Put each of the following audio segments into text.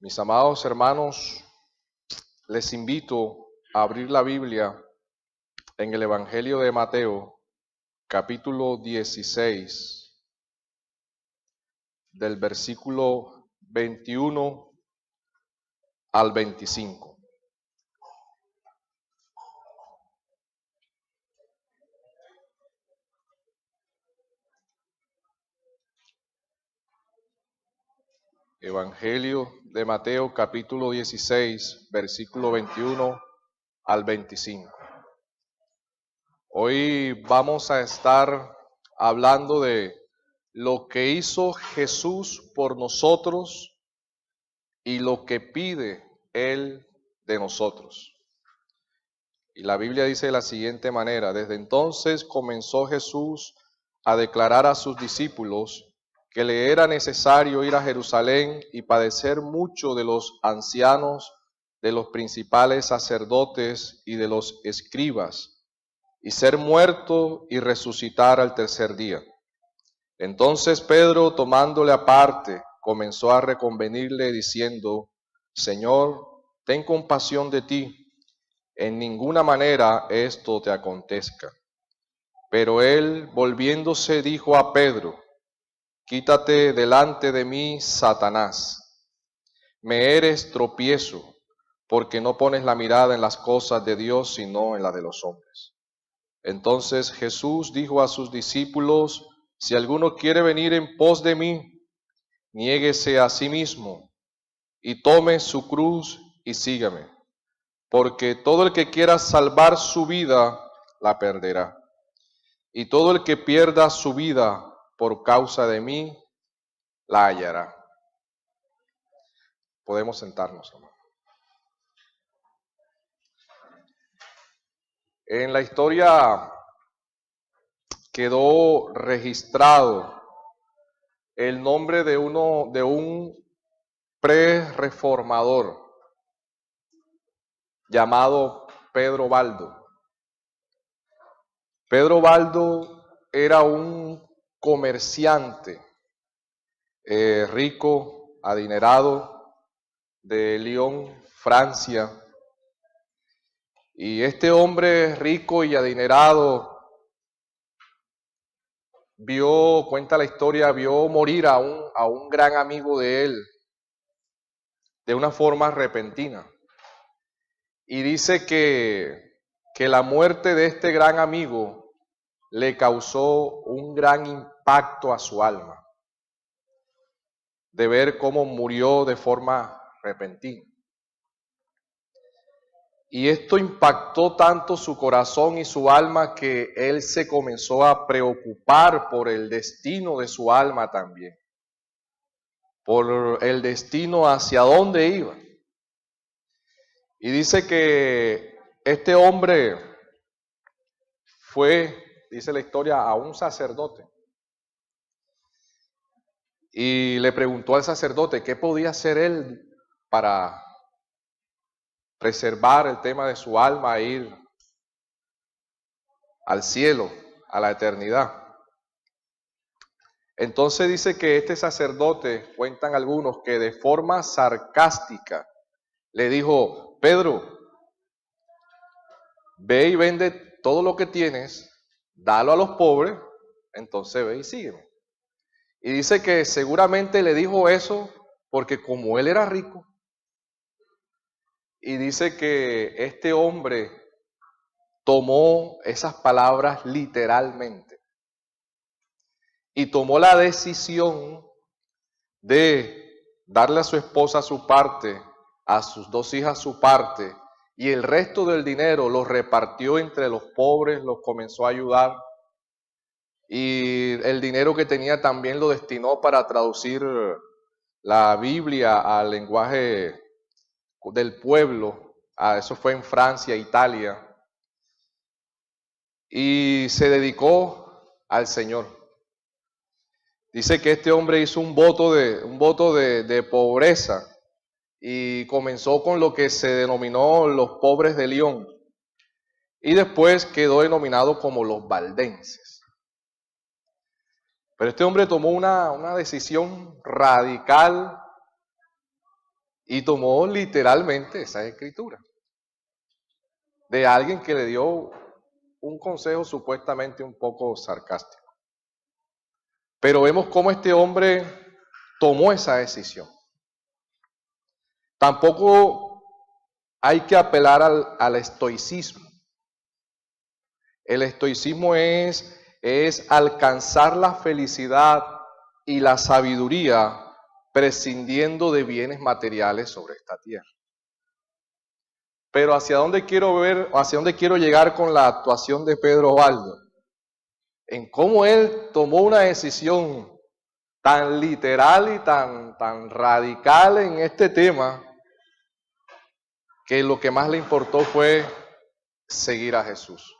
Mis amados hermanos, les invito a abrir la Biblia en el Evangelio de Mateo, capítulo 16, del versículo 21 al 25. Evangelio de Mateo, capítulo 16, versículo 21 al 25. Hoy vamos a estar hablando de lo que hizo Jesús por nosotros y lo que pide Él de nosotros. Y la Biblia dice de la siguiente manera: desde entonces comenzó Jesús a declarar a sus discípulos que le era necesario ir a Jerusalén y padecer mucho de los ancianos, de los principales sacerdotes y de los escribas, y ser muerto y resucitar al tercer día. Entonces Pedro, tomándole aparte, comenzó a reconvenirle diciendo: Señor, ten compasión de ti, en ninguna manera esto te acontezca. Pero él, volviéndose, dijo a Pedro: Quítate delante de mí, Satanás. Me eres tropiezo, porque no pones la mirada en las cosas de Dios, sino en las de los hombres. Entonces Jesús dijo a sus discípulos: Si alguno quiere venir en pos de mí, niéguese a sí mismo y tome su cruz y sígame. Porque todo el que quiera salvar su vida, la perderá. Y todo el que pierda su vida por causa de mí, la hallará. Podemos sentarnos, hermano. En la historia quedó registrado el nombre de un pre-reformador llamado Pedro Baldo. Pedro Baldo era un comerciante rico, adinerado, de Lyon, Francia. Y este hombre rico y adinerado cuenta la historia, vio morir a un gran amigo de él de una forma repentina. Y dice que la muerte de este gran amigo le causó un gran impacto a su alma, de ver cómo murió de forma repentina. Y esto impactó tanto su corazón y su alma que él se comenzó a preocupar por el destino de su alma también, por el destino hacia dónde iba. Y dice que este hombre fue, dice la historia, a un sacerdote. Y le preguntó al sacerdote qué podía hacer él para preservar el tema de su alma e ir al cielo, a la eternidad. Entonces dice que este sacerdote, cuentan algunos, que de forma sarcástica le dijo: Pedro, ve y vende todo lo que tienes, dalo a los pobres, entonces ve y sígueme. Y dice que seguramente le dijo eso porque como él era rico, y dice que este hombre tomó esas palabras literalmente y tomó la decisión de darle a su esposa su parte, a sus dos hijas su parte, y el resto del dinero lo repartió entre los pobres, los comenzó a ayudar, y el dinero que tenía también lo destinó para traducir la Biblia al lenguaje del pueblo. Eso fue en Francia, Italia, y se dedicó al Señor. Dice que este hombre hizo un voto de pobreza y comenzó con lo que se denominó los pobres de Lyon y después quedó denominado como los valdenses. Pero este hombre tomó una decisión radical y tomó literalmente esa escritura de alguien que le dio un consejo supuestamente un poco sarcástico. Pero vemos cómo este hombre tomó esa decisión. Tampoco hay que apelar al estoicismo. El estoicismo es alcanzar la felicidad y la sabiduría prescindiendo de bienes materiales sobre esta tierra. Pero hacia dónde quiero llegar con la actuación de Pedro Baldo, en cómo él tomó una decisión tan literal y tan radical en este tema, que lo que más le importó fue seguir a Jesús.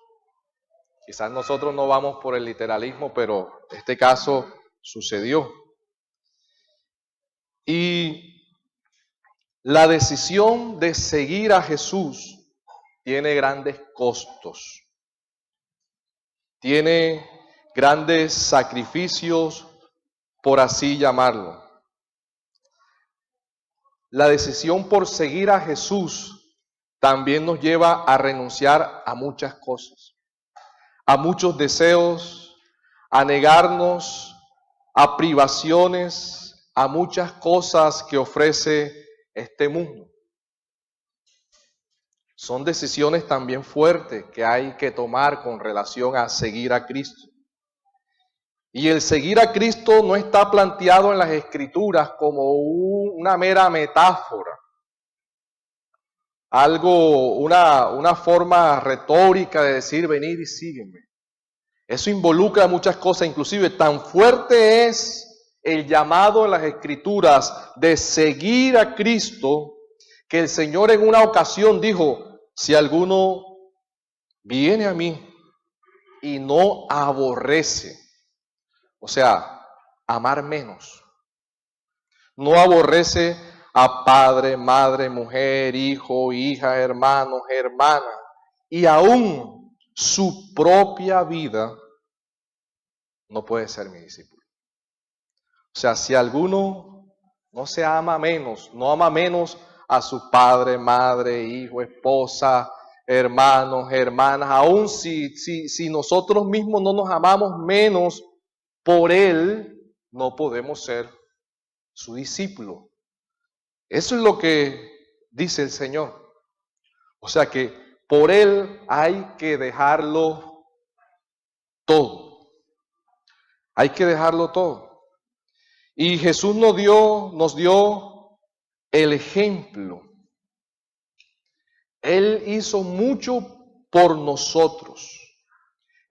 Quizás nosotros no vamos por el literalismo, pero en este caso sucedió. Y la decisión de seguir a Jesús tiene grandes costos, tiene grandes sacrificios, por así llamarlo. La decisión por seguir a Jesús también nos lleva a renunciar a muchas cosas, a muchos deseos, a negarnos a privaciones, a muchas cosas que ofrece este mundo. Son decisiones también fuertes que hay que tomar con relación a seguir a Cristo. Y el seguir a Cristo no está planteado en las Escrituras como una mera metáfora, una forma retórica de decir venid y sígueme. Eso involucra muchas cosas, inclusive tan fuerte es el llamado en las Escrituras de seguir a Cristo, que el Señor en una ocasión dijo: si alguno viene a mí y no aborrece, o sea, amar menos, no aborrece a padre, madre, mujer, hijo, hija, hermanos, hermana, y aún su propia vida, no puede ser mi discípulo. O sea, si alguno no se ama menos, no ama menos a su padre, madre, hijo, esposa, hermanos, hermanas, aún si nosotros mismos no nos amamos menos, por él no podemos ser su discípulo. Eso es lo que dice el Señor. O sea que por él hay que dejarlo todo. Hay que dejarlo todo. Y Jesús nos dio el ejemplo. Él hizo mucho por nosotros.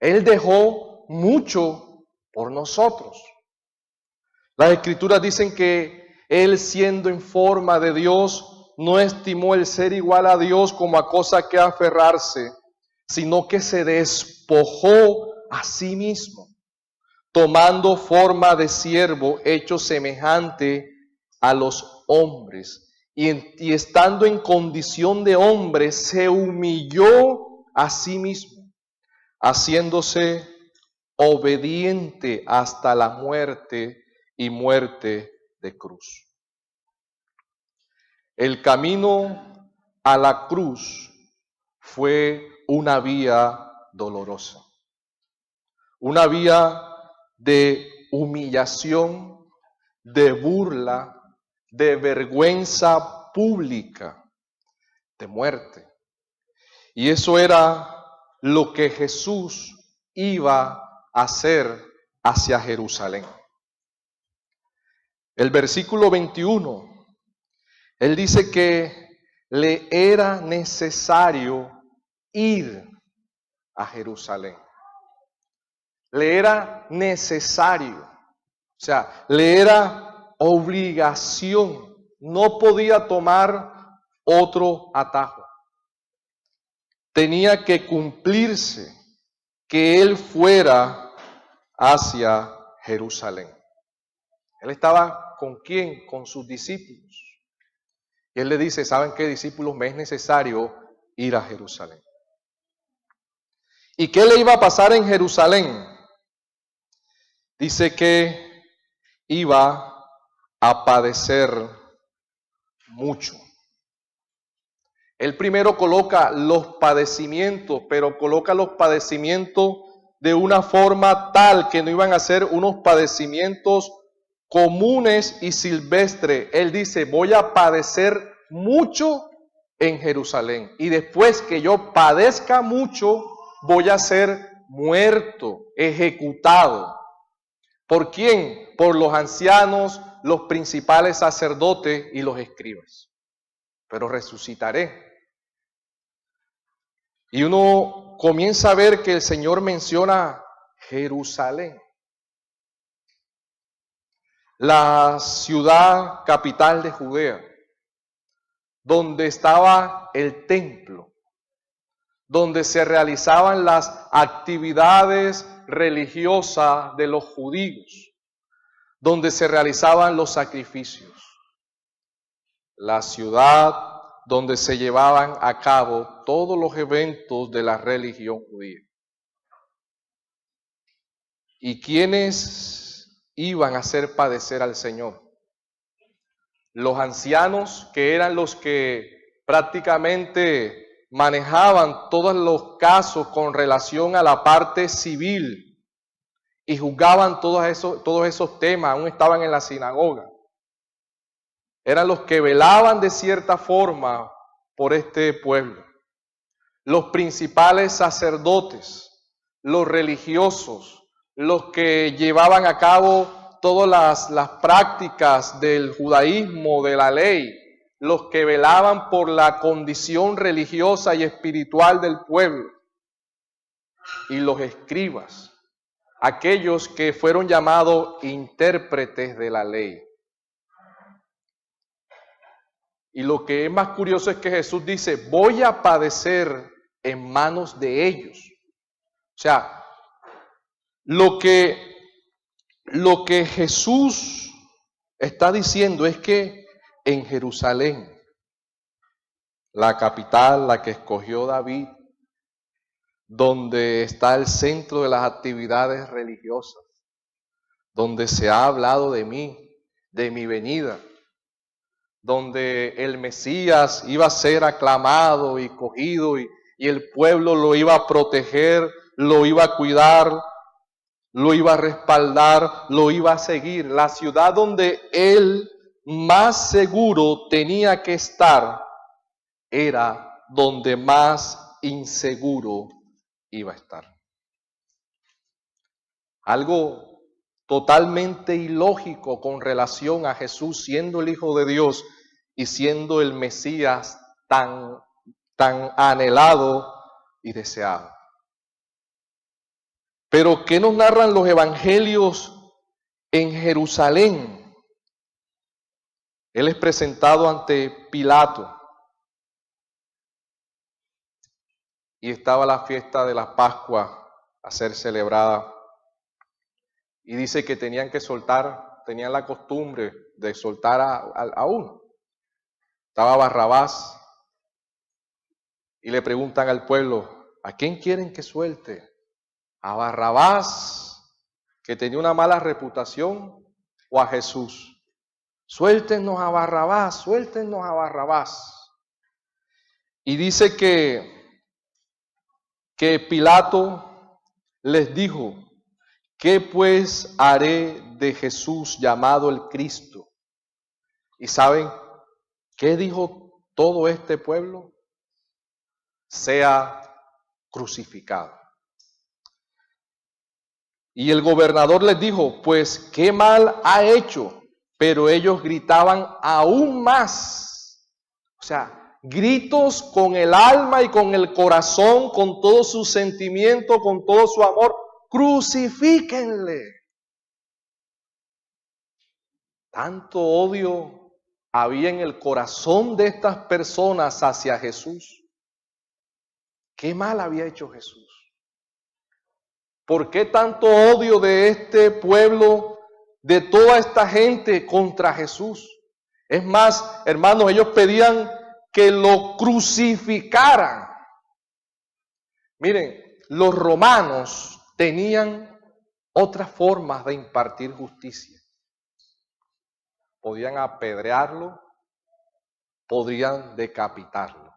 Él dejó mucho por nosotros. Las Escrituras dicen que Él, siendo en forma de Dios, no estimó el ser igual a Dios como a cosa que aferrarse, sino que se despojó a sí mismo, tomando forma de siervo, hecho semejante a los hombres, y estando en condición de hombre, se humilló a sí mismo, haciéndose obediente hasta la muerte y muerte de cruz. El camino a la cruz fue una vía dolorosa, una vía de humillación, de burla, de vergüenza pública, de muerte. Y eso era lo que Jesús iba a hacer hacia Jerusalén. El versículo 21, él dice que le era necesario ir a Jerusalén. Le era necesario, o sea, le era obligación. No podía tomar otro atajo. Tenía que cumplirse que él fuera hacia Jerusalén. Él estaba ¿con quién? Con sus discípulos. Y él le dice: ¿saben qué, discípulos? Me es necesario ir a Jerusalén. ¿Y qué le iba a pasar en Jerusalén? Dice que iba a padecer mucho. Él primero coloca los padecimientos, pero coloca los padecimientos de una forma tal que no iban a ser unos padecimientos comunes y silvestres. Él dice, voy a padecer mucho en Jerusalén. Y después que yo padezca mucho, voy a ser muerto, ejecutado. ¿Por quién? Por los ancianos, los principales sacerdotes y los escribas. Pero resucitaré. Y uno comienza a ver que el Señor menciona Jerusalén, la ciudad capital de Judea, donde estaba el templo, donde se realizaban las actividades religiosas de los judíos, donde se realizaban los sacrificios, la ciudad donde se llevaban a cabo todos los eventos de la religión judía. ¿Y quiénes iban a hacer padecer al Señor? Los ancianos, que eran los que prácticamente manejaban todos los casos con relación a la parte civil y juzgaban todos esos temas, aún estaban en la sinagoga. Eran los que velaban de cierta forma por este pueblo. Los principales sacerdotes, los religiosos, los que llevaban a cabo todas las prácticas del judaísmo, de la ley, los que velaban por la condición religiosa y espiritual del pueblo, y los escribas, aquellos que fueron llamados intérpretes de la ley. Y lo que es más curioso es que Jesús dice, voy a padecer en manos de ellos. O sea, lo que Jesús está diciendo es que en Jerusalén, la capital, la que escogió David, donde está el centro de las actividades religiosas, donde se ha hablado de mí, de mi venida, donde el Mesías iba a ser aclamado y cogido y el pueblo lo iba a proteger, lo iba a cuidar, lo iba a respaldar, lo iba a seguir. La ciudad donde él más seguro tenía que estar era donde más inseguro iba a estar. Algo totalmente ilógico con relación a Jesús siendo el Hijo de Dios y siendo el Mesías tan anhelado y deseado. Pero ¿qué nos narran los evangelios en Jerusalén? Él es presentado ante Pilato y estaba la fiesta de la Pascua a ser celebrada. Y dice que tenían la costumbre de soltar a uno. Estaba Barrabás y le preguntan al pueblo, ¿a quién quieren que suelte? ¿A Barrabás, que tenía una mala reputación, o a Jesús? Suéltenos a Barrabás, suéltenos a Barrabás. Y dice que Pilato les dijo, ¿qué pues haré de Jesús llamado el Cristo? ¿Y saben qué dijo todo este pueblo? Sea crucificado. Y el gobernador les dijo, pues qué mal ha hecho. Pero ellos gritaban aún más. O sea, gritos con el alma y con el corazón, con todo su sentimiento, con todo su amor. Crucifíquenle. Tanto odio había en el corazón de estas personas hacia Jesús. ¿Qué mal había hecho Jesús? ¿Por qué tanto odio de este pueblo, de toda esta gente contra Jesús? Es más, hermanos, ellos pedían que lo crucificaran. Miren, los romanos tenían otras formas de impartir justicia. Podían apedrearlo, podrían decapitarlo.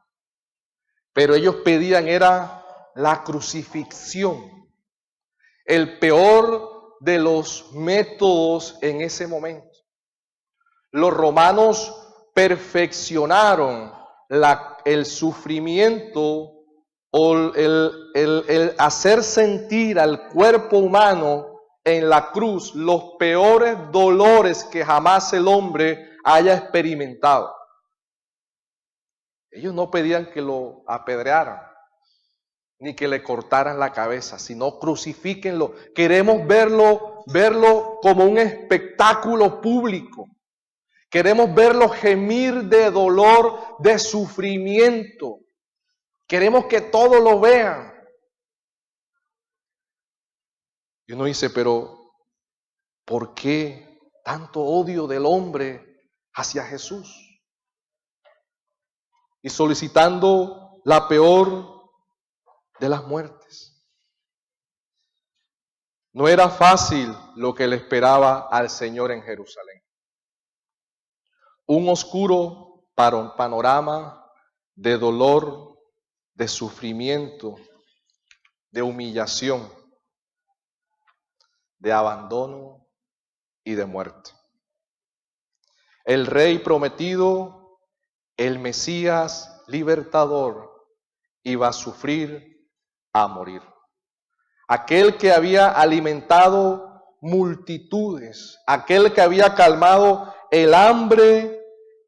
Pero ellos pedían era la crucifixión, el peor de los métodos en ese momento. Los romanos perfeccionaron el sufrimiento o el hacer sentir al cuerpo humano en la cruz los peores dolores que jamás el hombre haya experimentado. Ellos no pedían que lo apedrearan, ni que le cortaran la cabeza, sino crucifíquenlo. Queremos verlo como un espectáculo público. Queremos verlo gemir de dolor, de sufrimiento. Queremos que todos lo vean. Y uno dice, pero ¿por qué tanto odio del hombre hacia Jesús? Y solicitando la peor de las muertes. No era fácil lo que le esperaba al Señor en Jerusalén. Un oscuro panorama de dolor, de sufrimiento, de humillación, de abandono y de muerte. El Rey prometido, el Mesías libertador, iba a sufrir, a morir. Aquel que había alimentado multitudes, aquel que había calmado el hambre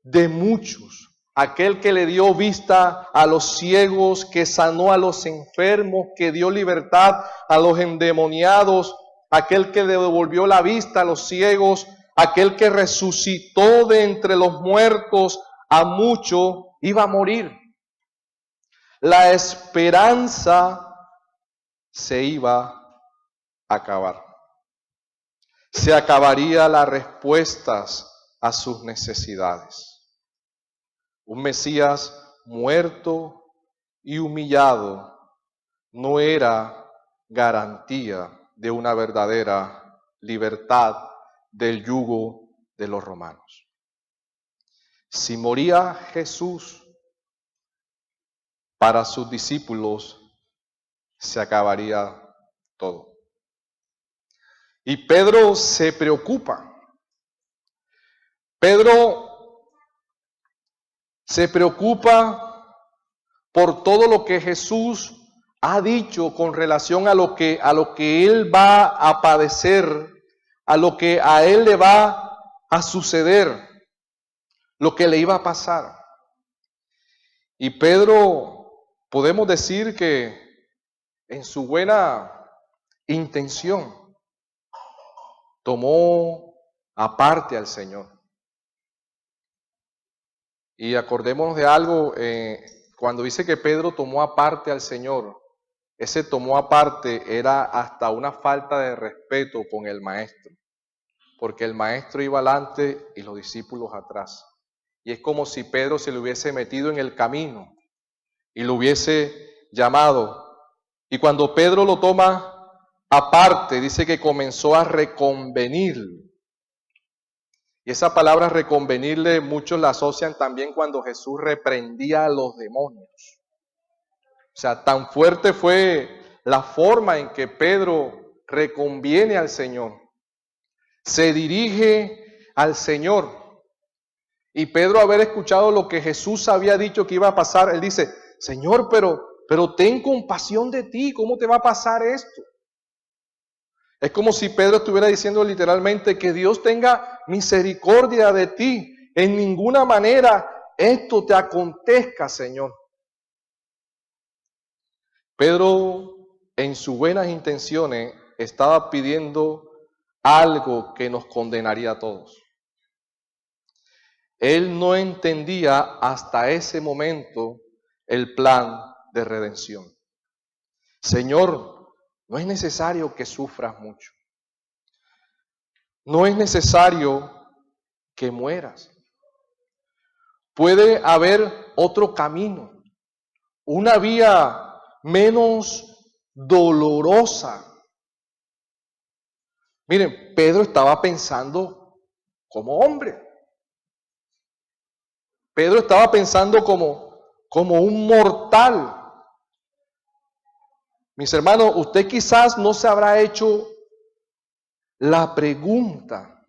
de muchos, aquel que le dio vista a los ciegos, que sanó a los enfermos, que dio libertad a los endemoniados, aquel que le devolvió la vista a los ciegos, aquel que resucitó de entre los muertos a muchos, iba a morir. La esperanza se iba a acabar. Se acabarían las respuestas a sus necesidades. Un Mesías muerto y humillado no era garantía de una verdadera libertad del yugo de los romanos. Si moría Jesús, para sus discípulos se acabaría todo. Y Pedro se preocupa. Pedro se preocupa por todo lo que Jesús ha dicho con relación a lo que él va a padecer, a lo que a él le va a suceder, lo que le iba a pasar. Y Pedro, podemos decir que en su buena intención tomó aparte al Señor. Y acordémonos de algo, cuando dice que Pedro tomó aparte al Señor, ese tomó aparte era hasta una falta de respeto con el maestro, porque el maestro iba adelante y los discípulos atrás. Y es como si Pedro se le hubiese metido en el camino y lo hubiese llamado. Y cuando Pedro lo toma aparte, dice que comenzó a reconvenirlo. Y esa palabra reconvenirle, muchos la asocian también cuando Jesús reprendía a los demonios. O sea, tan fuerte fue la forma en que Pedro reconviene al Señor. Se dirige al Señor. Y Pedro, haber escuchado lo que Jesús había dicho que iba a pasar, él dice, Señor, pero ten compasión de ti, ¿cómo te va a pasar esto? Es como si Pedro estuviera diciendo literalmente que Dios tenga misericordia de ti. En ninguna manera esto te acontezca, Señor. Pedro, en sus buenas intenciones, estaba pidiendo algo que nos condenaría a todos. Él no entendía hasta ese momento el plan de redención. Señor, no es necesario que sufras mucho. No es necesario que mueras. Puede haber otro camino, una vía menos dolorosa. Miren, Pedro estaba pensando como hombre. Pedro estaba pensando como un mortal. Mis hermanos, usted quizás no se habrá hecho la pregunta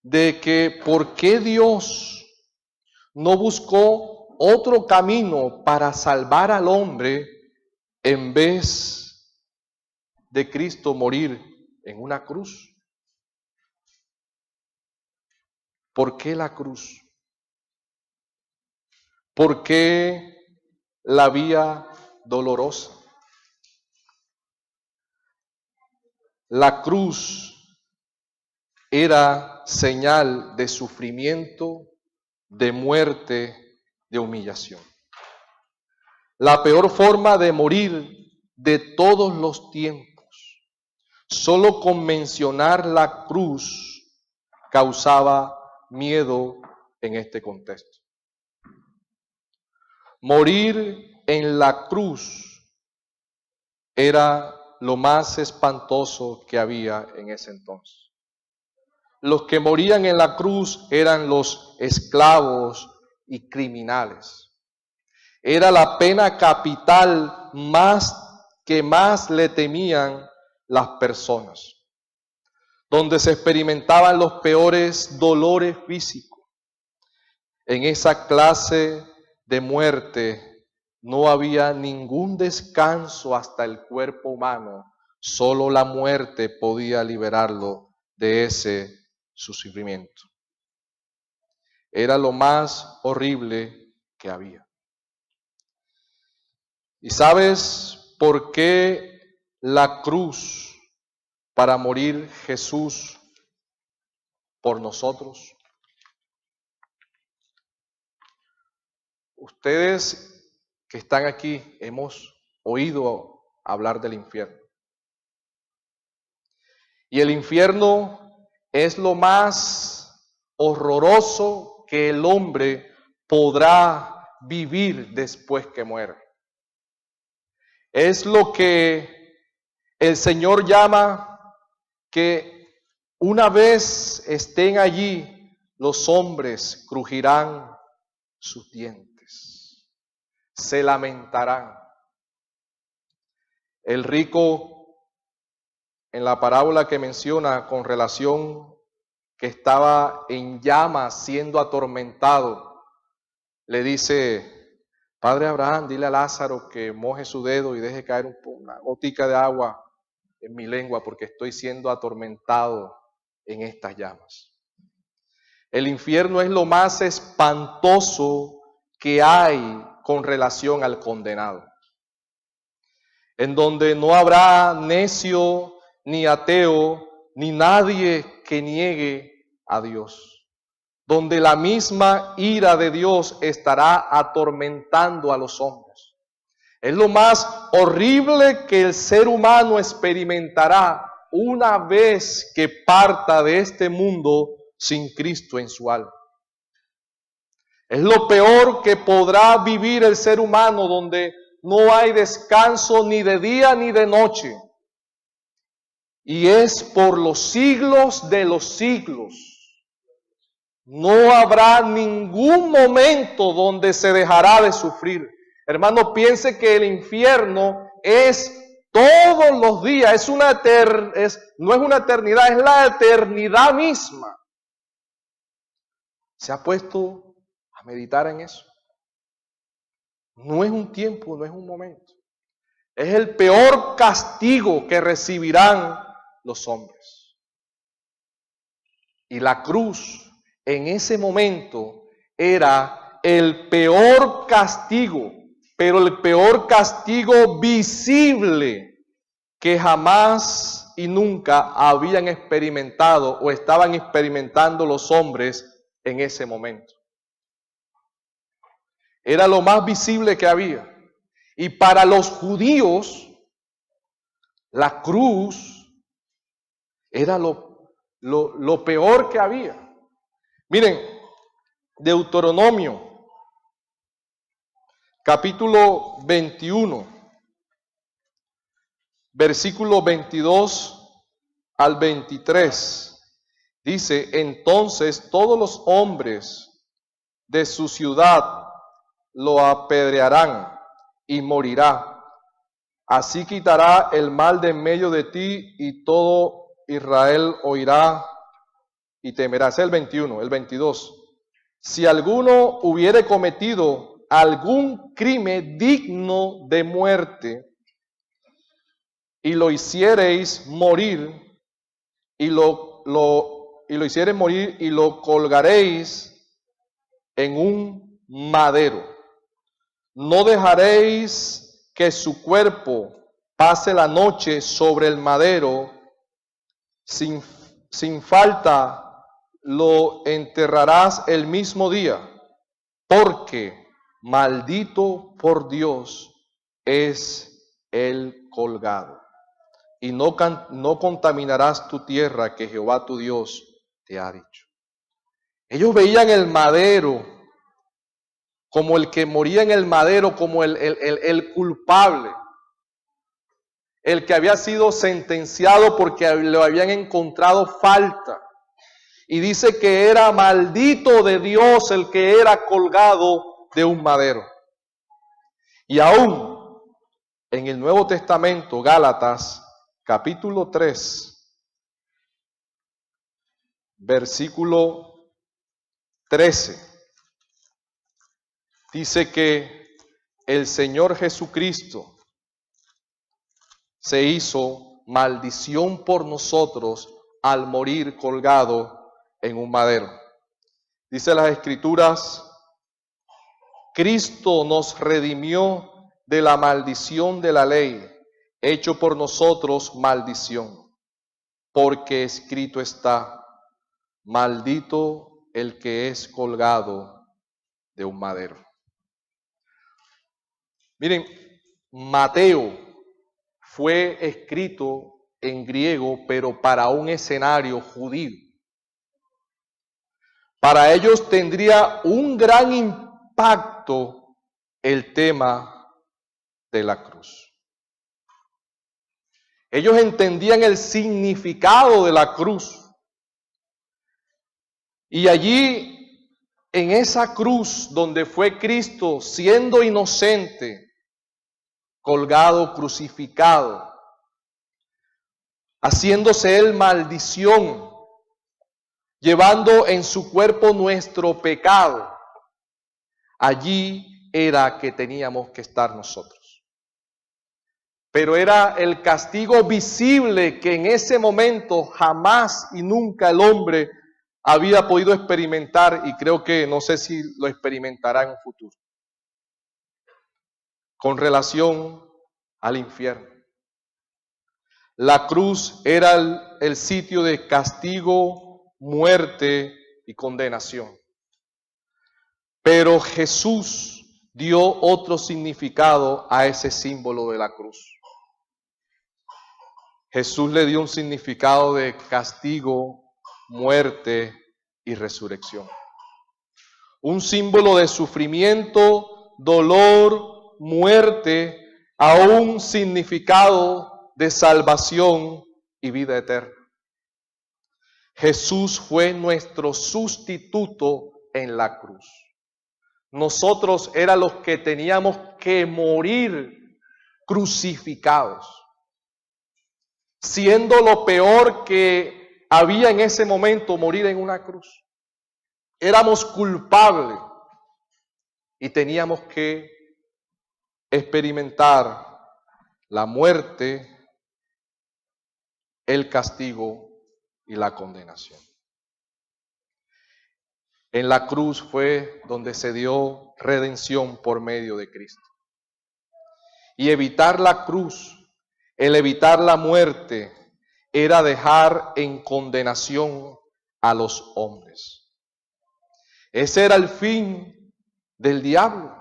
de que por qué Dios no buscó otro camino para salvar al hombre en vez de Cristo morir en una cruz. ¿Por qué la cruz? ¿Por qué la vía dolorosa? La cruz era señal de sufrimiento, de muerte, de humillación. La peor forma de morir de todos los tiempos. Solo con mencionar la cruz causaba miedo en este contexto. Morir en la cruz era lo más espantoso que había en ese entonces. Los que morían en la cruz eran los esclavos y criminales. Era la pena capital que más le temían las personas, donde se experimentaban los peores dolores físicos. En esa clase de muerte no había ningún descanso hasta el cuerpo humano, solo la muerte podía liberarlo de ese sufrimiento. Era lo más horrible que había. ¿Y sabes por qué la cruz para morir Jesús por nosotros? Ustedes que están aquí hemos oído hablar del infierno. Y el infierno es lo más horroroso que el hombre podrá vivir después que muera. Es lo que el Señor llama que una vez estén allí, los hombres crujirán sus dientes, se lamentarán. El rico, en la parábola que menciona con relación que estaba en llamas siendo atormentado, le dice: Padre Abraham, dile a Lázaro que moje su dedo y deje caer una gotica de agua en mi lengua porque estoy siendo atormentado en estas llamas. El infierno es lo más espantoso que hay con relación al condenado, en donde no habrá necio ni ateo ni nadie que niegue a Dios, donde la misma ira de Dios estará atormentando a los hombres. Es lo más horrible que el ser humano experimentará una vez que parta de este mundo sin Cristo en su alma. Es lo peor que podrá vivir el ser humano, donde no hay descanso ni de día ni de noche. Y es por los siglos de los siglos. No habrá ningún momento donde se dejará de sufrir. Hermano, piense que el infierno es todos los días, no es una eternidad, es la eternidad misma. ¿Se ha puesto a meditar en eso? No es un tiempo, no es un momento. Es el peor castigo que recibirán los hombres. Y la cruz en ese momento era el peor castigo, pero el peor castigo visible que jamás y nunca habían experimentado o estaban experimentando los hombres en ese momento. Era lo más visible que había. Y para los judíos, la cruz era lo peor que había. Miren, Deuteronomio, capítulo 21, versículo 22 al 23, dice: entonces todos los hombres de su ciudad lo apedrearán y morirá. Así quitará el mal de en medio de ti y todo Israel oirá y temerá. Ese es el 21, el 22. Si alguno hubiere cometido algún crimen digno de muerte y lo hiciereis morir y lo hiciereis morir y lo colgaréis en un madero, no dejaréis que su cuerpo pase la noche sobre el madero, sin falta lo enterrarás el mismo día, porque maldito por Dios es el colgado. Y no contaminarás tu tierra que Jehová tu Dios te ha dicho. Ellos veían el madero como el que moría en el madero, como el culpable, el que había sido sentenciado porque lo habían encontrado falta. Y dice que era maldito de Dios el que era colgado de un madero. Y aún en el Nuevo Testamento, Gálatas, capítulo 3, versículo 13, dice que el Señor Jesucristo se hizo maldición por nosotros al morir colgado en un madero. Dice las Escrituras, Cristo nos redimió de la maldición de la ley, hecho por nosotros maldición, porque escrito está, maldito el que es colgado de un madero. Miren, Mateo fue escrito en griego, pero para un escenario judío. Para ellos tendría un gran impacto el tema de la cruz. Ellos entendían el significado de la cruz. Y allí, en esa cruz donde fue Cristo siendo inocente, colgado, crucificado, haciéndose él maldición, llevando en su cuerpo nuestro pecado, allí era que teníamos que estar nosotros. Pero era el castigo visible que en ese momento jamás y nunca el hombre había podido experimentar, y creo que no sé si lo experimentará en un futuro, con relación al infierno. La cruz era el sitio de castigo, muerte y condenación. Pero Jesús dio otro significado a ese símbolo de la cruz. Jesús le dio un significado de castigo, muerte y resurrección. Un símbolo de sufrimiento, dolor, muerte, a un significado de salvación y vida eterna. Jesús fue nuestro sustituto en la cruz. Nosotros éramos los que teníamos que morir crucificados, siendo lo peor que había en ese momento morir en una cruz. Éramos culpables y teníamos que experimentar la muerte, el castigo y la condenación. En la cruz fue donde se dio redención por medio de Cristo. Y evitar la cruz, el evitar la muerte, era dejar en condenación a los hombres. Ese era el fin del diablo.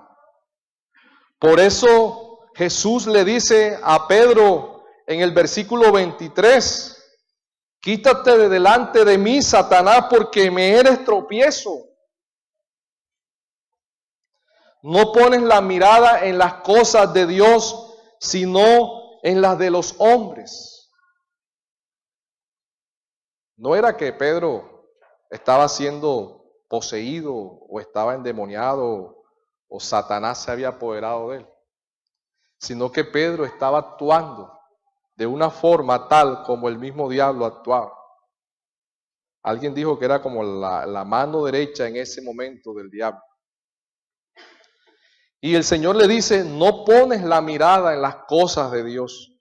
Por eso Jesús le dice a Pedro en el versículo 23, quítate de delante de mí, Satanás, porque me eres tropiezo. No pones la mirada en las cosas de Dios, sino en las de los hombres. No era que Pedro estaba siendo poseído o estaba endemoniado o Satanás se había apoderado de él, sino que Pedro estaba actuando de una forma tal como el mismo diablo actuaba. Alguien dijo que era como la mano derecha en ese momento del diablo. Y el Señor le dice, no pones la mirada en las cosas de Dios.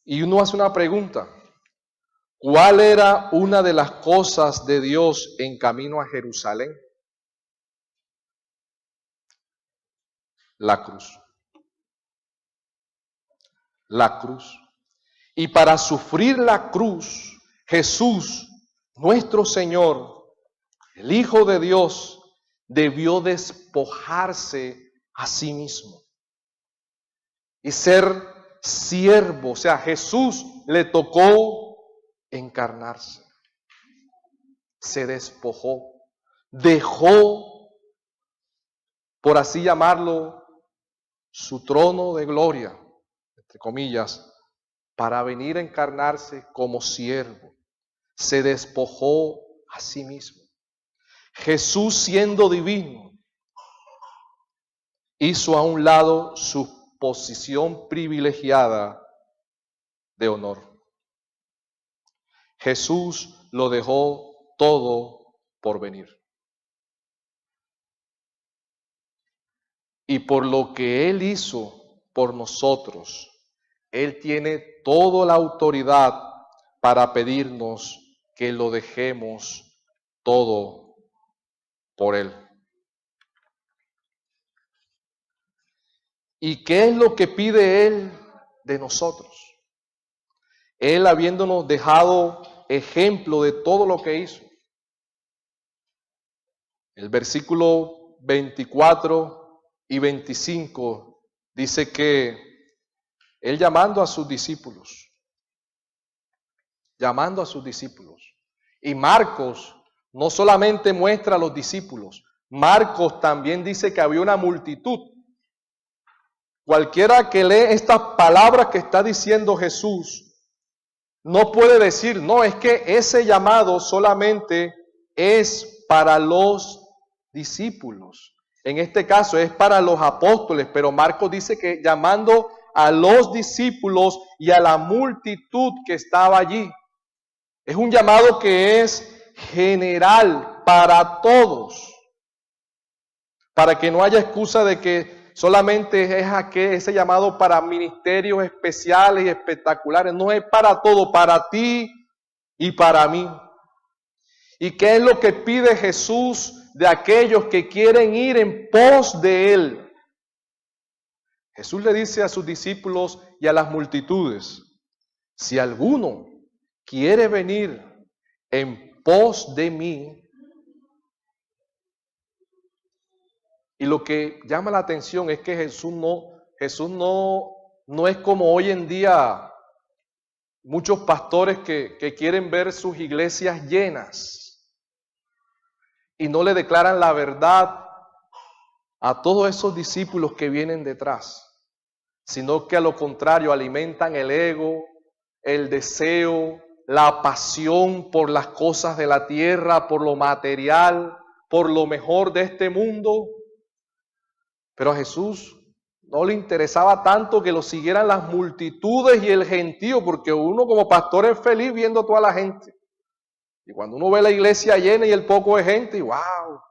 Y uno hace una pregunta, ¿cuál era una de las cosas de Dios en camino a Jerusalén? La cruz. La cruz. Y para sufrir la cruz, Jesús, nuestro Señor, el Hijo de Dios, debió despojarse a sí mismo y ser siervo. O sea, Jesús le tocó encarnarse. Se despojó, dejó, por así llamarlo, su trono de gloria, entre comillas, para venir a encarnarse como siervo. Se despojó a sí mismo. Jesús, siendo divino, hizo a un lado su posición privilegiada de honor. Jesús lo dejó todo por venir. Y por lo que Él hizo por nosotros, Él tiene toda la autoridad para pedirnos que lo dejemos todo por Él. ¿Y qué es lo que pide Él de nosotros? Él habiéndonos dejado ejemplo de todo lo que hizo. El versículo 24 y 25 dice que Él llamando a sus discípulos, y Marcos no solamente muestra a los discípulos, Marcos también dice que había una multitud. Cualquiera que lee estas palabras que está diciendo Jesús, no puede decir, no, es que ese llamado solamente es para los discípulos. En este caso es para los apóstoles, pero Marcos dice que llamando a los discípulos y a la multitud que estaba allí. Es un llamado que es general para todos, para que no haya excusa de que solamente es ese llamado para ministerios especiales y espectaculares. No es para todo, para ti y para mí. ¿Y qué es lo que pide Jesús de aquellos que quieren ir en pos de Él? Jesús le dice a sus discípulos y a las multitudes, si alguno quiere venir en pos de mí, y lo que llama la atención es que Jesús no es como hoy en día muchos pastores que quieren ver sus iglesias llenas y no le declaran la verdad a todos esos discípulos que vienen detrás, sino que a lo contrario alimentan el ego, el deseo, la pasión por las cosas de la tierra, por lo material, por lo mejor de este mundo. Pero a Jesús no le interesaba tanto que lo siguieran las multitudes y el gentío, porque uno como pastor es feliz viendo toda la gente. Y cuando uno ve la iglesia llena y el poco de gente, ¡wow!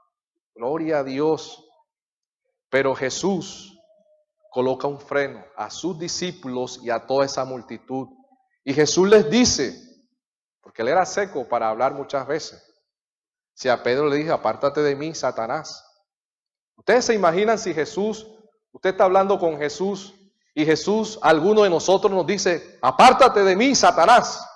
Gloria a Dios. Pero Jesús coloca un freno a sus discípulos y a toda esa multitud. Y Jesús les dice, porque él era seco para hablar muchas veces, si a Pedro le dice, apártate de mí, Satanás. Ustedes se imaginan si usted está hablando con Jesús y Jesús, alguno de nosotros nos dice, apártate de mí, Satanás.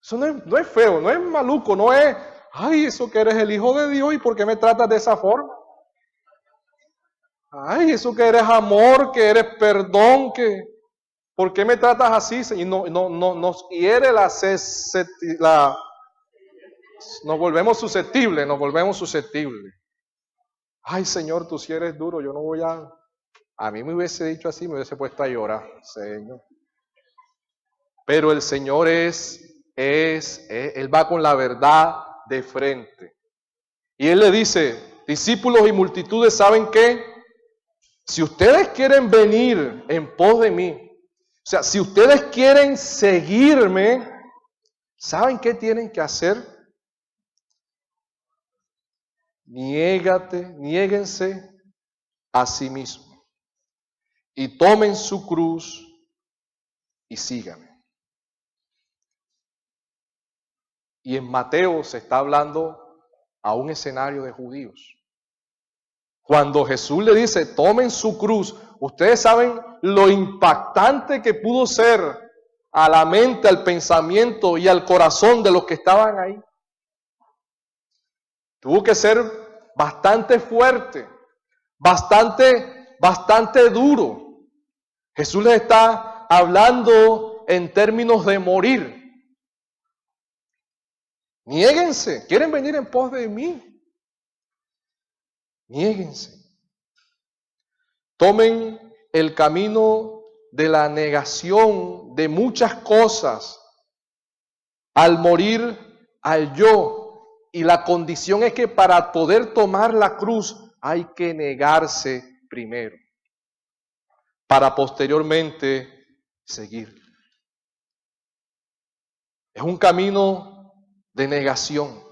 Eso no es feo, no es maluco, no es, ay, eso que eres el Hijo de Dios y ¿por qué me tratas de esa forma? Ay, eso que eres amor, que eres perdón, ¿por qué me tratas así? Y nos hiere nos volvemos susceptibles. Ay, Señor, tú sí eres duro, yo no voy a mí me hubiese dicho así, me hubiese puesto a llorar, Señor. Pero el Señor es Él va con la verdad de frente. Y Él le dice, discípulos y multitudes, ¿saben qué? Si ustedes quieren venir en pos de mí, o sea, si ustedes quieren seguirme, ¿saben qué tienen que hacer? Niéguense a sí mismos y tomen su cruz y síganme. Y en Mateo se está hablando a un escenario de judíos. Cuando Jesús le dice, tomen su cruz, ustedes saben lo impactante que pudo ser a la mente, al pensamiento y al corazón de los que estaban ahí. Tuvo que ser bastante fuerte, bastante duro. Jesús les está hablando en términos de morir. Niéguense, ¿quieren venir en pos de mí? Niéguense. Tomen el camino de la negación de muchas cosas al morir al yo. Y la condición es que para poder tomar la cruz hay que negarse primero, para posteriormente seguir. Es un camino de negación,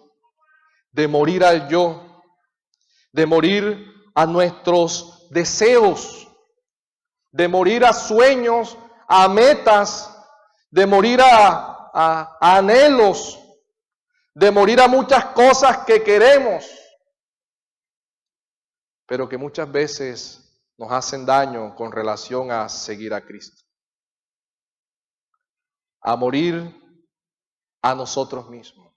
de morir al yo, de morir a nuestros deseos, de morir a sueños, a metas, de morir a anhelos, de morir a muchas cosas que queremos, pero que muchas veces nos hacen daño con relación a seguir a Cristo. A morir a nosotros mismos,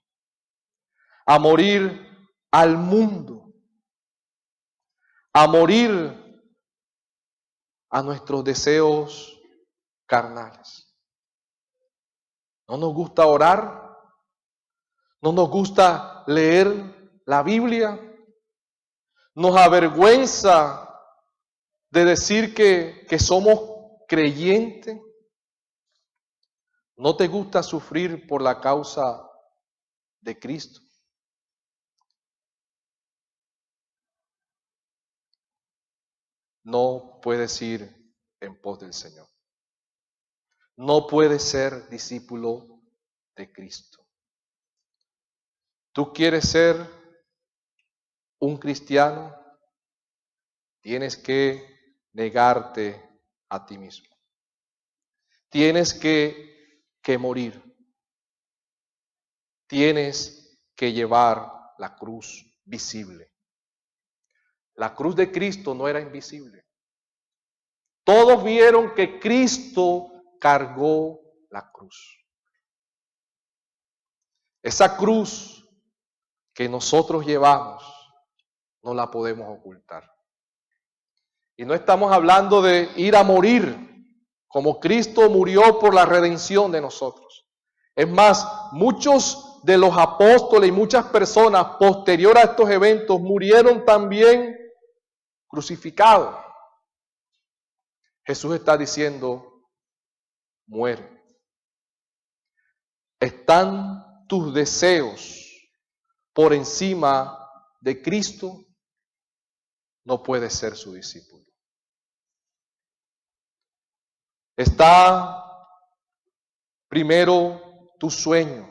a morir al mundo, a morir a nuestros deseos carnales. No nos gusta orar, no nos gusta leer la Biblia, nos avergüenza de decir que somos creyentes. ¿No te gusta sufrir por la causa de Cristo? No puedes ir en pos del Señor. No puedes ser discípulo de Cristo. ¿Tú quieres ser un cristiano? Tienes que negarte a ti mismo. Tienes que morir. Tienes que llevar la cruz visible. La cruz de Cristo no era invisible. Todos vieron que Cristo cargó la cruz. Esa cruz que nosotros llevamos no la podemos ocultar. Y no estamos hablando de ir a morir como Cristo murió por la redención de nosotros. Es más, muchos de los apóstoles y muchas personas posterior a estos eventos murieron también crucificados. Jesús está diciendo, muere. ¿Están tus deseos por encima de Cristo? No puedes ser su discípulo. Está primero tu sueño,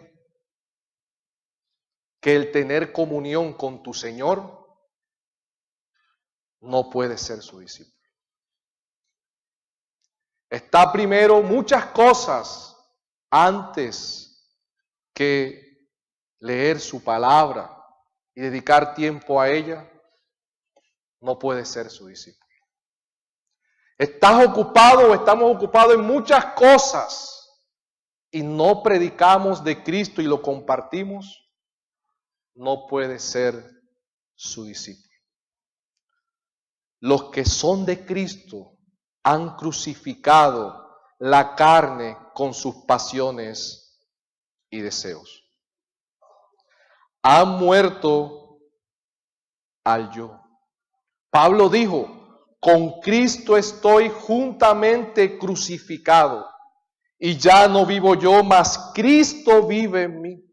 que el tener comunión con tu Señor, no puedes ser su discípulo. Está primero muchas cosas antes que leer su palabra y dedicar tiempo a ella, no puedes ser su discípulo. Estás ocupado o estamos ocupados en muchas cosas y no predicamos de Cristo y lo compartimos, no puede ser su discípulo. Los que son de Cristo han crucificado la carne con sus pasiones y deseos. Han muerto al yo. Pablo dijo, con Cristo estoy juntamente crucificado Y ya no vivo yo, mas Cristo vive en mí.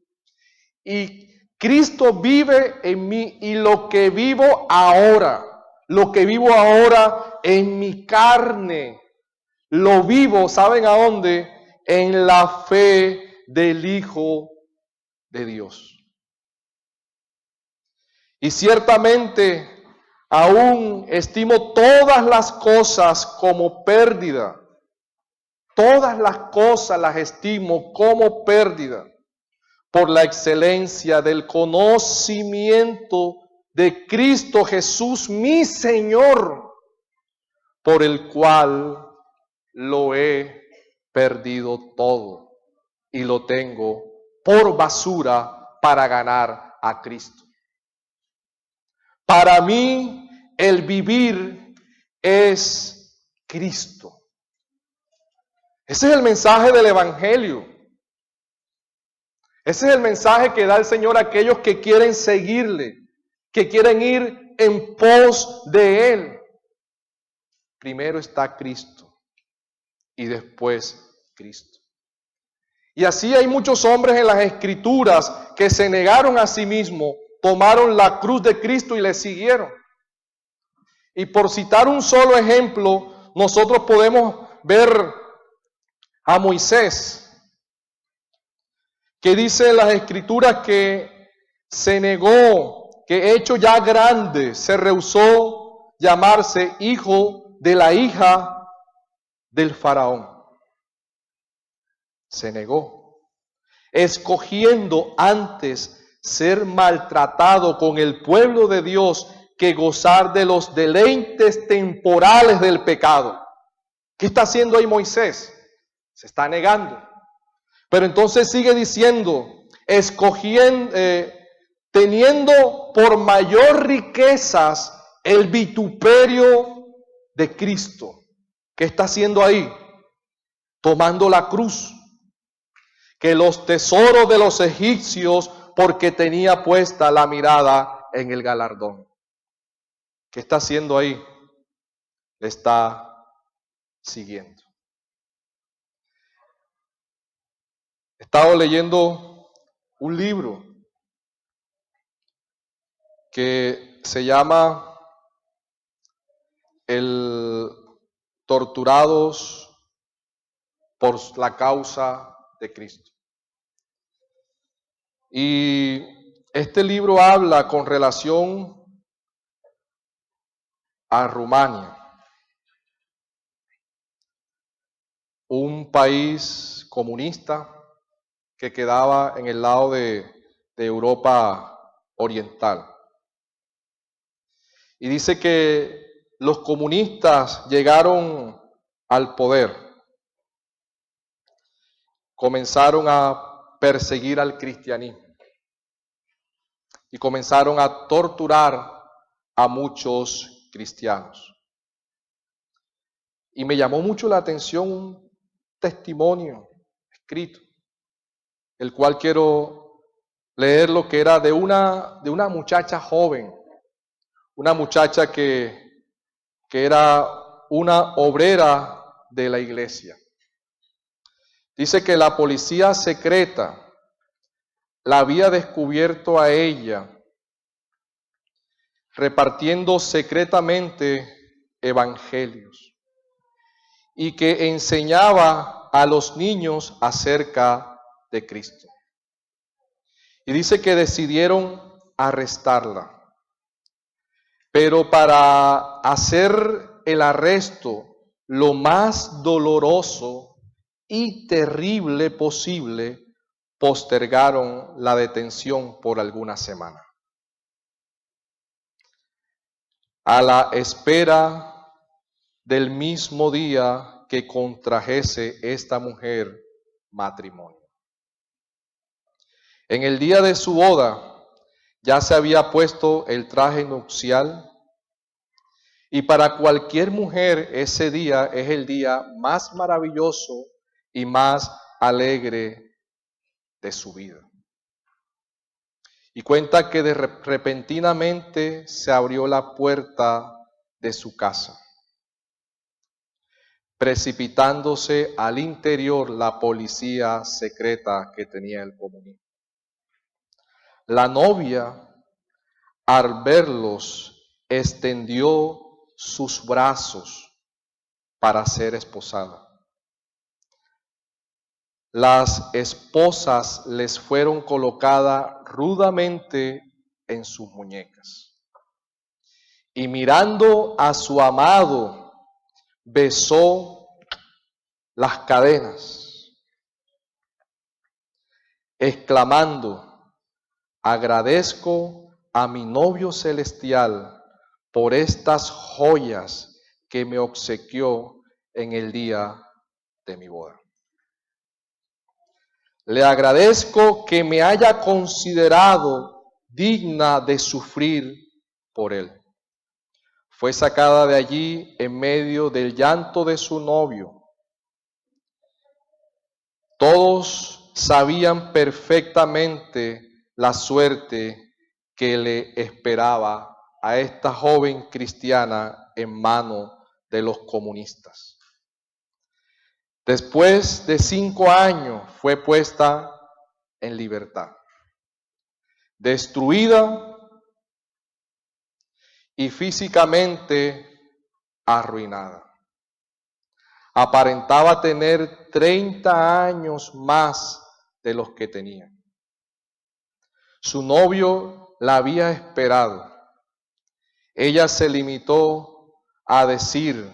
Y Cristo vive en mí, y lo que vivo ahora en mi carne, lo vivo, ¿saben a dónde? En la fe del Hijo de Dios. Y ciertamente aún estimo todas las cosas como pérdida. Todas las cosas las estimo como pérdida por la excelencia del conocimiento de Cristo Jesús, mi Señor, por el cual lo he perdido todo y lo tengo por basura para ganar a Cristo. Para mí el vivir es Cristo. Ese es el mensaje del Evangelio. Ese es el mensaje que da el Señor a aquellos que quieren seguirle, que quieren ir en pos de Él. Primero está Cristo y después Cristo. Y así hay muchos hombres en las Escrituras que se negaron a sí mismos, tomaron la cruz de Cristo y le siguieron. Y por citar un solo ejemplo, nosotros podemos ver a Moisés, que dice en las Escrituras que se negó, que hecho ya grande, se rehusó llamarse hijo de la hija del faraón. Se negó, escogiendo antes ser maltratado con el pueblo de Dios que gozar de los deleites temporales del pecado. ¿Qué está haciendo ahí Moisés? Se está negando. Pero entonces sigue diciendo, escogiendo, teniendo por mayor riquezas el vituperio de Cristo. ¿Qué está haciendo ahí? Tomando la cruz, que los tesoros de los egipcios, porque tenía puesta la mirada en el galardón. ¿Qué está haciendo ahí? Le está siguiendo. He estado leyendo un libro que se llama El Torturados por la causa de Cristo. Y este libro habla con relación a Rumania, un país comunista que quedaba en el lado de Europa Oriental. Y dice que los comunistas llegaron al poder, comenzaron a perseguir al cristianismo y comenzaron a torturar a muchos cristianos. Y me llamó mucho la atención un testimonio escrito, el cual quiero leer, lo que era de una muchacha joven, una muchacha que era una obrera de la iglesia. Dice que la policía secreta la había descubierto a ella repartiendo secretamente evangelios y que enseñaba a los niños acerca de Cristo. Y dice que decidieron arrestarla. Pero para hacer el arresto lo más doloroso y terrible posible, postergaron la detención por algunas semanas, a la espera del mismo día que contrajese esta mujer matrimonio. En el día de su boda ya se había puesto el traje nupcial, y para cualquier mujer ese día es el día más maravilloso y más alegre de su vida. Y cuenta que repentinamente se abrió la puerta de su casa. precipitándose al interior la policía secreta que tenía el comunismo. La novia, al verlos, extendió sus brazos para ser esposada. Las esposas les fueron colocadas rudamente en sus muñecas. Y mirando a su amado, besó las cadenas, exclamando: agradezco a mi novio celestial por estas joyas que me obsequió en el día de mi boda. Le agradezco que me haya considerado digna de sufrir por él. Fue sacada de allí en medio del llanto de su novio. Todos sabían perfectamente la suerte que le esperaba a esta joven cristiana en manos de los comunistas. Después de 5 años fue puesta en libertad, destruida y físicamente arruinada. Aparentaba tener 30 años más de los que tenía. Su novio la había esperado. Ella se limitó a decir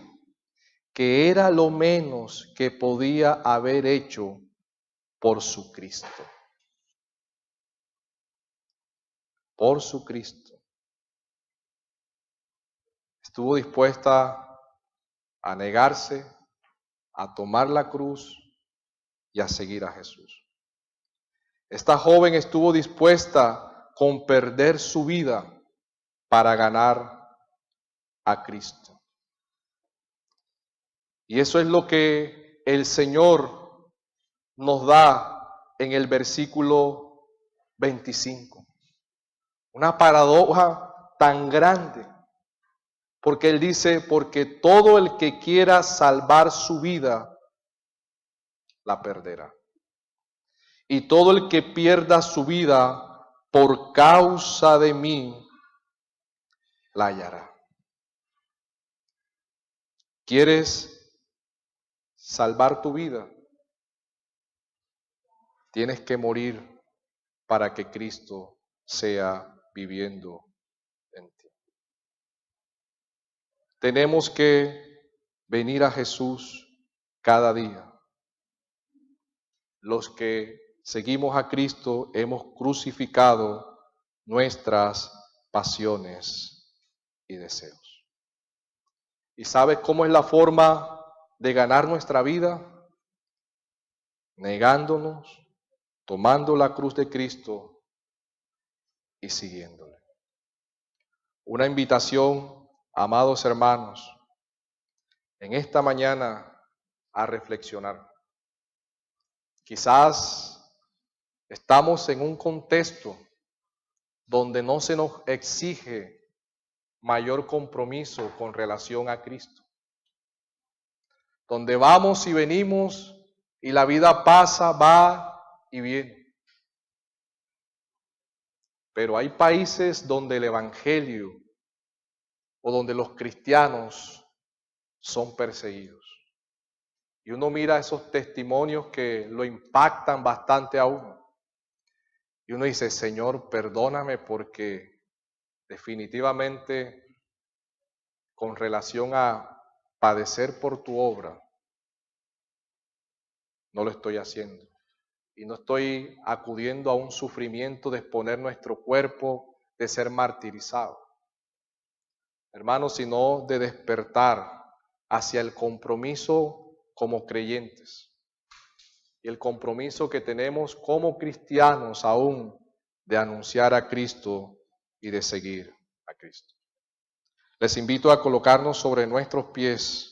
que era lo menos que podía haber hecho por su Cristo. Por su Cristo. Estuvo dispuesta a negarse, a tomar la cruz y a seguir a Jesús. Esta joven estuvo dispuesta con perder su vida para ganar a Cristo. Y eso es lo que el Señor nos da en el versículo 25. Una paradoja tan grande, porque Él dice, porque todo el que quiera salvar su vida, la perderá. Y todo el que pierda su vida por causa de mí, la hallará. ¿Quieres salvar tu vida? Tienes que morir para que Cristo sea viviendo en ti. Tenemos que venir a Jesús cada día. Los que seguimos a Cristo hemos crucificado nuestras pasiones y deseos. ¿Y sabes cómo es la forma de ganar nuestra vida? Negándonos, tomando la cruz de Cristo y siguiéndole. Una invitación, amados hermanos, en esta mañana a reflexionar. Quizás estamos en un contexto donde no se nos exige mayor compromiso con relación a Cristo. Donde vamos y venimos y la vida pasa, va y viene. Pero hay países donde el Evangelio o donde los cristianos son perseguidos. Y uno mira esos testimonios que lo impactan bastante a uno. Y uno dice, Señor, perdóname porque definitivamente con relación a padecer por tu obra, no lo estoy haciendo. Y no estoy acudiendo a un sufrimiento de exponer nuestro cuerpo, de ser martirizado. Hermanos, sino de despertar hacia el compromiso como creyentes y el compromiso que tenemos como cristianos aún de anunciar a Cristo y de seguir a Cristo. Les invito a colocarnos sobre nuestros pies